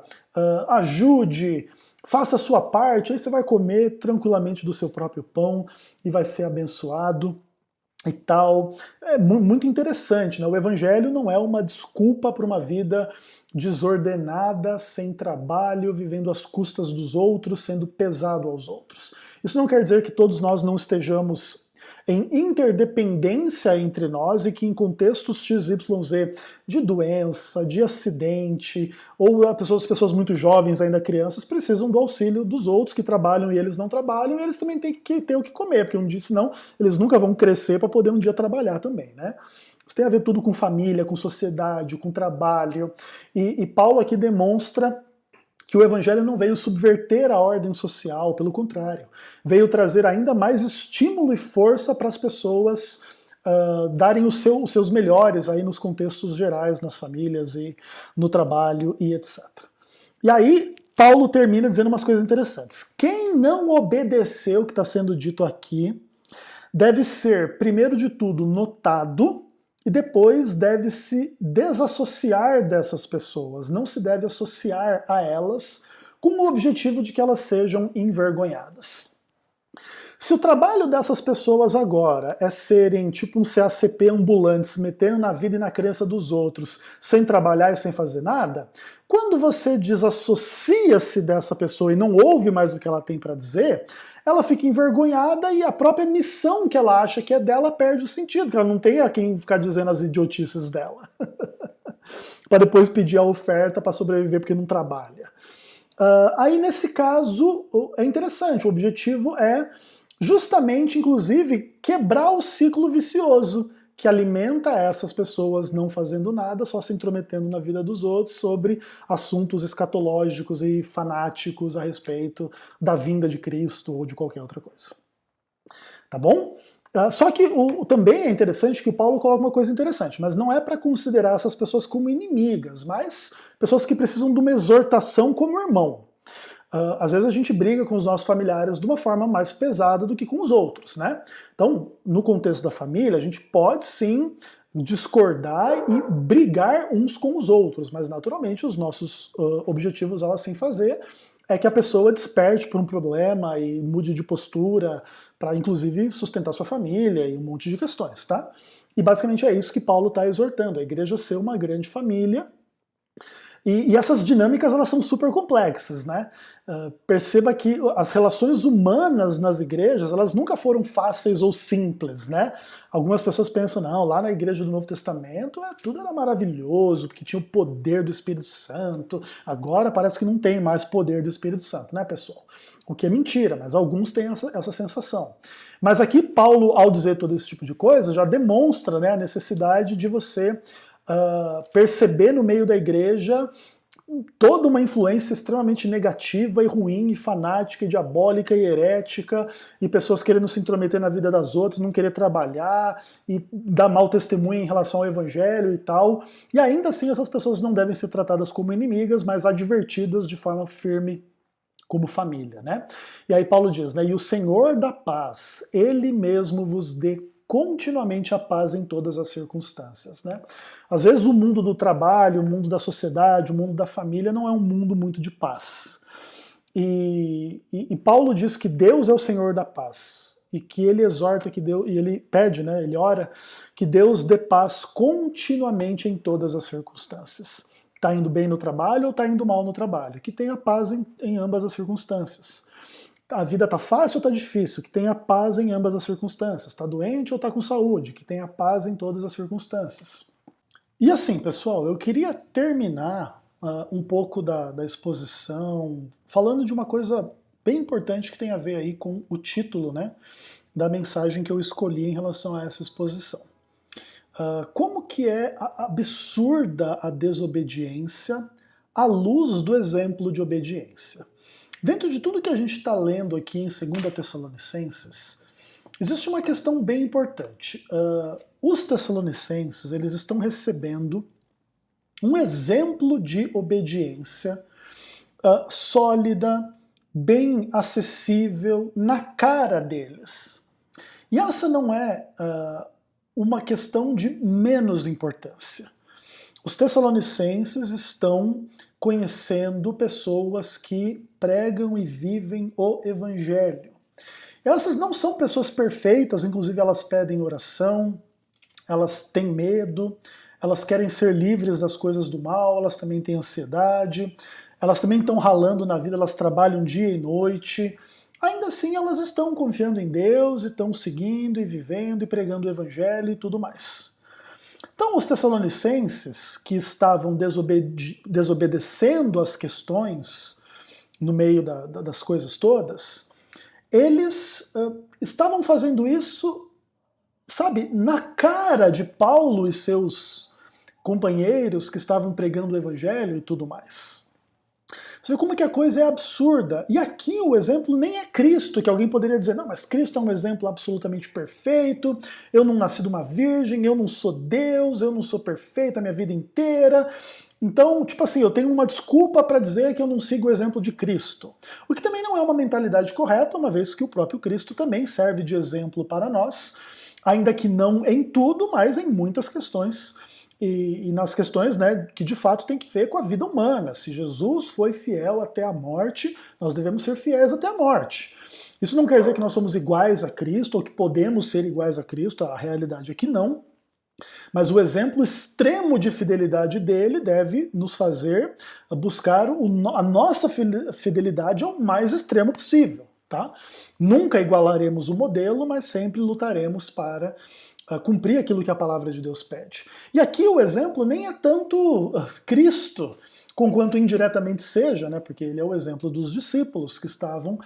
ajude, faça a sua parte, aí você vai comer tranquilamente do seu próprio pão e vai ser abençoado e tal. É muito interessante, né? O evangelho não é uma desculpa para uma vida desordenada, sem trabalho, vivendo às custas dos outros, sendo pesado aos outros. Isso não quer dizer que todos nós não estejamos em interdependência entre nós e que em contextos XYZ de doença, de acidente, ou as pessoas muito jovens, ainda crianças, precisam do auxílio dos outros que trabalham e eles não trabalham, e eles também têm que ter o que comer, porque um dia, senão, eles nunca vão crescer para poder um dia trabalhar também, né? Isso tem a ver tudo com família, com sociedade, com trabalho, e Paulo aqui demonstra que o evangelho não veio subverter a ordem social, pelo contrário, veio trazer ainda mais estímulo e força para as pessoas darem os seus melhores aí nos contextos gerais, nas famílias e no trabalho e etc. E aí, Paulo termina dizendo umas coisas interessantes. Quem não obedeceu o que está sendo dito aqui deve ser, primeiro de tudo, notado, e depois deve se desassociar dessas pessoas, não se deve associar a elas com o objetivo de que elas sejam envergonhadas. Se o trabalho dessas pessoas agora é serem tipo um CACP ambulante, se metendo na vida e na crença dos outros, sem trabalhar e sem fazer nada, quando você desassocia-se dessa pessoa e não ouve mais o que ela tem para dizer, ela fica envergonhada e a própria missão que ela acha que é dela perde o sentido, porque ela não tem a quem ficar dizendo as idiotices dela. Para depois pedir a oferta para sobreviver porque não trabalha. Aí nesse caso é interessante, o objetivo é justamente, inclusive, quebrar o ciclo vicioso que alimenta essas pessoas não fazendo nada, só se intrometendo na vida dos outros sobre assuntos escatológicos e fanáticos a respeito da vinda de Cristo ou de qualquer outra coisa. Tá bom? Só que também é interessante que o Paulo coloca uma coisa interessante, mas não é para considerar essas pessoas como inimigas, mas pessoas que precisam de uma exortação como irmão. Às vezes a gente briga com os nossos familiares de uma forma mais pesada do que com os outros, né? Então, no contexto da família, a gente pode sim discordar e brigar uns com os outros, mas naturalmente os nossos objetivos ao assim fazer é que a pessoa desperte por um problema e mude de postura para, inclusive, sustentar sua família e um monte de questões, tá? E basicamente é isso que Paulo está exortando, a igreja ser uma grande família. E essas dinâmicas, elas são super complexas, né? Perceba que as relações humanas nas igrejas, elas nunca foram fáceis ou simples, né? Algumas pessoas pensam, não, lá na igreja do Novo Testamento tudo era maravilhoso, porque tinha o poder do Espírito Santo. Agora parece que não tem mais poder do Espírito Santo, né, pessoal? O que é mentira, mas alguns têm essa sensação. Mas aqui Paulo, ao dizer todo esse tipo de coisa, já demonstra, né, a necessidade de você perceber no meio da igreja toda uma influência extremamente negativa e ruim, e fanática, e diabólica, e herética, e pessoas querendo se intrometer na vida das outras, não querer trabalhar, e dar mau testemunho em relação ao evangelho e tal. E ainda assim essas pessoas não devem ser tratadas como inimigas, mas advertidas de forma firme como família, né? E aí Paulo diz, né, e o Senhor da paz, Ele mesmo vos dê continuamente a paz em todas as circunstâncias, né? Às vezes o mundo do trabalho, o mundo da sociedade, o mundo da família não é um mundo muito de paz. E Paulo diz que Deus é o Senhor da paz e que ele exorta que Deus, e ele pede, né, ele ora que Deus dê paz continuamente em todas as circunstâncias. Está indo bem no trabalho ou está indo mal no trabalho? Que tenha paz em ambas as circunstâncias. A vida tá fácil ou tá difícil? Que tenha paz em ambas as circunstâncias. Tá doente ou tá com saúde? Que tenha paz em todas as circunstâncias. E assim, pessoal, eu queria terminar um pouco da exposição falando de uma coisa bem importante que tem a ver aí com o título, né, da mensagem que eu escolhi em relação a essa exposição. Como que é absurda a desobediência à luz do exemplo de obediência. Dentro de tudo que a gente está lendo aqui em 2 Tessalonicenses, existe uma questão bem importante. Os Tessalonicenses, eles estão recebendo um exemplo de obediência sólida, bem acessível, na cara deles. E essa não é uma questão de menos importância. Os Tessalonicenses estão conhecendo pessoas que pregam e vivem o Evangelho. Essas não são pessoas perfeitas, inclusive elas pedem oração, elas têm medo, elas querem ser livres das coisas do mal, elas também têm ansiedade, elas também estão ralando na vida, elas trabalham dia e noite. Ainda assim elas estão confiando em Deus, e estão seguindo e vivendo e pregando o Evangelho e tudo mais. Então os Tessalonicenses, que estavam desobedecendo as questões no meio das coisas todas, eles estavam fazendo isso, sabe, na cara de Paulo e seus companheiros que estavam pregando o Evangelho e tudo mais. Você vê como é que a coisa é absurda. E aqui o exemplo nem é Cristo, que alguém poderia dizer, não, mas Cristo é um exemplo absolutamente perfeito, eu não nasci de uma virgem, eu não sou Deus, eu não sou perfeito a minha vida inteira. Então, tipo assim, eu tenho uma desculpa para dizer que eu não sigo o exemplo de Cristo. O que também não é uma mentalidade correta, uma vez que o próprio Cristo também serve de exemplo para nós, ainda que não em tudo, mas em muitas questões e nas questões, né, que de fato tem que ver com a vida humana. Se Jesus foi fiel até a morte, nós devemos ser fiéis até a morte. Isso não quer dizer que nós somos iguais a Cristo ou que podemos ser iguais a Cristo, a realidade é que não. Mas o exemplo extremo de fidelidade dele deve nos fazer buscar a nossa fidelidade ao mais extremo possível. Tá? Nunca igualaremos o modelo, mas sempre lutaremos para cumprir aquilo que a palavra de Deus pede. E aqui o exemplo nem é tanto Cristo, conquanto indiretamente seja, né? Porque ele é o exemplo dos discípulos que estavam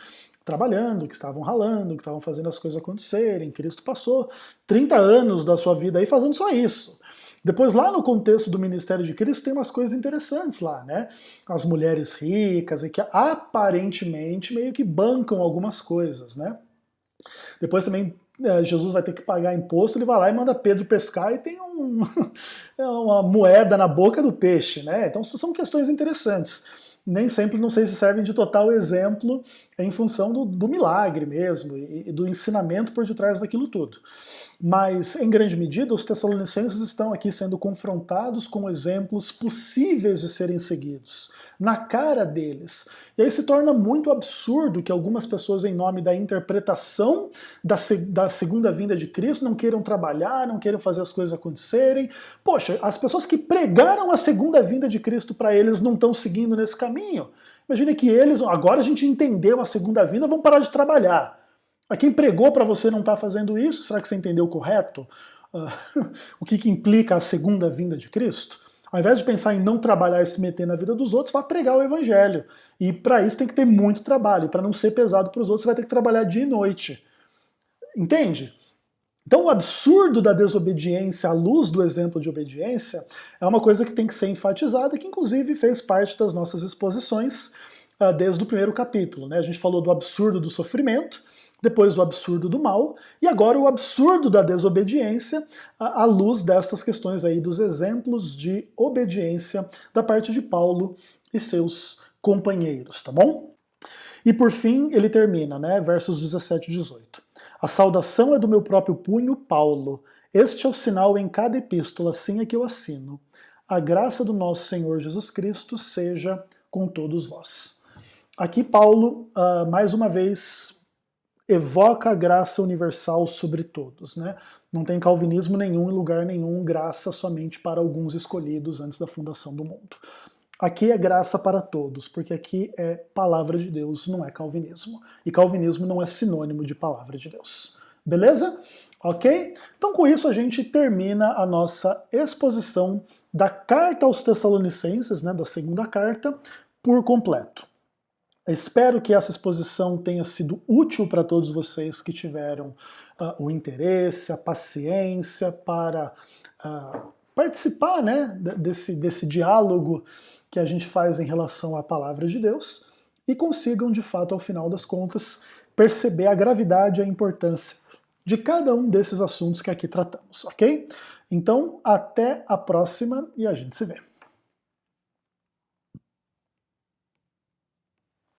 trabalhando, que estavam ralando, que estavam fazendo as coisas acontecerem. Cristo passou 30 anos da sua vida aí fazendo só isso. Depois, lá no contexto do ministério de Cristo, tem umas coisas interessantes lá, né? As mulheres ricas e que aparentemente meio que bancam algumas coisas, né? Depois também Jesus vai ter que pagar imposto, ele vai lá e manda Pedro pescar e tem uma moeda na boca do peixe, né? Então são questões interessantes. Nem sempre, não sei se servem de total exemplo em função do milagre mesmo e do ensinamento por detrás daquilo tudo. Mas, em grande medida, os tessalonicenses estão aqui sendo confrontados com exemplos possíveis de serem seguidos, na cara deles. E aí se torna muito absurdo que algumas pessoas, em nome da interpretação da segunda vinda de Cristo, não queiram trabalhar, não queiram fazer as coisas acontecerem. Poxa, as pessoas que pregaram a segunda vinda de Cristo para eles não estão seguindo nesse caminho. Imagine que eles, agora a gente entendeu a segunda vinda, vão parar de trabalhar. A quem pregou para você não estar fazendo isso, será que você entendeu correto? O que implica a segunda vinda de Cristo? Ao invés de pensar em não trabalhar e se meter na vida dos outros, vá pregar o evangelho. E para isso tem que ter muito trabalho. Para não ser pesado para os outros, você vai ter que trabalhar dia e noite. Entende? Então o absurdo da desobediência à luz do exemplo de obediência é uma coisa que tem que ser enfatizada, que inclusive fez parte das nossas exposições desde o primeiro capítulo, né? A gente falou do absurdo do sofrimento, depois o absurdo do mal, e agora o absurdo da desobediência à luz destas questões aí dos exemplos de obediência da parte de Paulo e seus companheiros, tá bom? E por fim ele termina, né, versos 17 e 18. A saudação é do meu próprio punho, Paulo. Este é o sinal em cada epístola, assim é que eu assino. A graça do nosso Senhor Jesus Cristo seja com todos vós. Aqui Paulo, mais uma vez, evoca a graça universal sobre todos, né? Não tem calvinismo nenhum em lugar nenhum, graça somente para alguns escolhidos antes da fundação do mundo. Aqui é graça para todos, porque aqui é palavra de Deus, não é calvinismo. E calvinismo não é sinônimo de palavra de Deus. Beleza? Ok? Então com isso a gente termina a nossa exposição da carta aos Tessalonicenses, né, da segunda carta, por completo. Espero que essa exposição tenha sido útil para todos vocês que tiveram o interesse, a paciência para participar, né, desse diálogo que a gente faz em relação à palavra de Deus e consigam, de fato, ao final das contas, perceber a gravidade e a importância de cada um desses assuntos que aqui tratamos, ok? Então, até a próxima e a gente se vê.